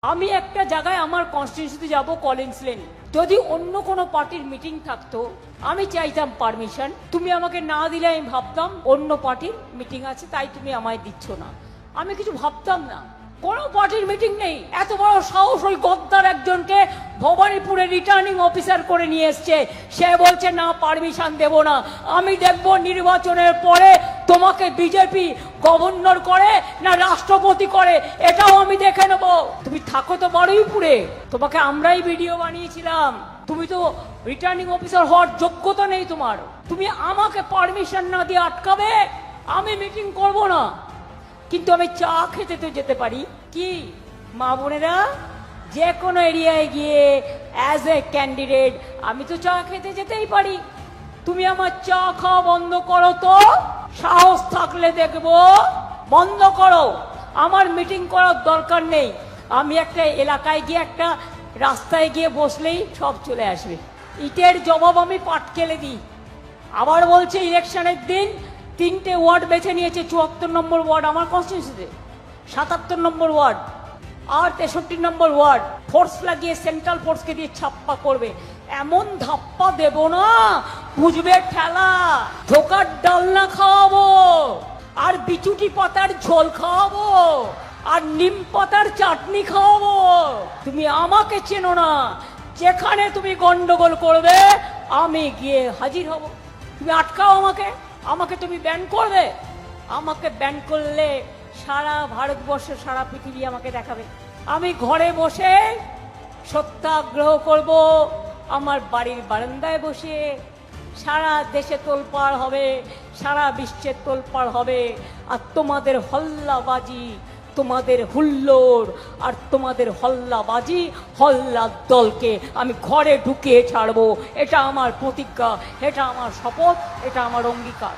আমি একটা জায়গায় আমার কনস্টিটিউয়েন্সিতে যাব কলিন্স লেন, যদি অন্য কোনো পার্টির মিটিং থাকতো আমি চাইতাম পারমিশন, তুমি আমাকে না দিলে আমি ভাবতাম অন্য পার্টির মিটিং আছে তাই তুমি আমায় দিচ্ছ না, আমি কিছু ভাবতাম না। কোনো পার্টির মিটিং নেই, এত বড় সাহস ওই গদ্দার একজনকে ভবানীপুরে রিটার্নিং অফিসার করে নিয়ে এসছে, সে বলছে না পারমিশন দেব না, আমি দেখব নির্বাচনের পরে তোমাকে বিজেপি গভর্নর করে না রাষ্ট্রপতি করে, এটাও আমি দেখে নেব। তুমি থাকো তো বারুইপুরে, তোমাকে আমরাই ভিডিও বানিয়েছিলাম, তুমি তো রিটার্নিং অফিসার হওয়ার যোগ্যতা নেই তোমার, তুমি আমাকে পারমিশন না দিয়ে আটকাবে, আমি মিটিং করব না। কিন্তু আমি চা খেতে তো যেতে পারি, কি মা বোনেরা, যে কোনো এরিয়ায় গিয়ে অ্যাজ এ ক্যান্ডিডেট আমি তো চা খেতে যেতেই পারি। তুমি আমার চা খাওয়া বন্ধ করো তো, সাহস থাকলে দেখবো, বন্ধ করো। আমার মিটিং করার দরকার নেই, আমি একটা এলাকায় গিয়ে একটা রাস্তায় গিয়ে বসলেই সব চলে আসবে। ইটের জবাব আমি পাটকেলে দিই। আবার বলছে ইলেকশনের দিন 3টে ওয়ার্ড বেছে নিয়েছে, 74 নম্বর ওয়ার্ড আমার কনস্টিটিউয়েন্সিতে, 77 নম্বর ওয়ার্ড আর 63 নম্বর ওয়ার্ড, ফোর্স লাগিয়ে সেন্ট্রাল ফোর্সকে দিয়ে ছাপ্পা করবে। এমন ধাপ্পা দেব না, বুঝবে ঠেলা, ধোকার ডালনা খাওয়াবো, আর বিচুটি পাতার ঝোল খাওয়াবো, আর নিম পাতার চাটনি খাওয়াবো। তুমি আমাকে চেনো না, যেখানে তুমি গন্ডগোল করবে আমি গিয়ে হাজির হব। তুমি আটকাও আমাকে, আমাকে তুমি ব্যান করবে, আমাকে ব্যান করলে সারা ভারতবর্ষ সারা পৃথিবী আমাকে দেখাবে। আমি ঘরে বসে সত্যাগ্রহ করব, আমার বাড়ির বারান্দায় বসে, সারা দেশে তোলপাড় হবে, সারা বিশ্বের তোলপাড় হবে, আর তোমাদের হল্লাবাজি, তোমাদের হুল্লোড় আর তোমাদের হল্লাবাজি, হল্লার দলকে আমি ঘরে ঢুকিয়ে ছাড়বো। এটা আমার প্রতিজ্ঞা, এটা আমার শপথ, এটা আমার অঙ্গীকার।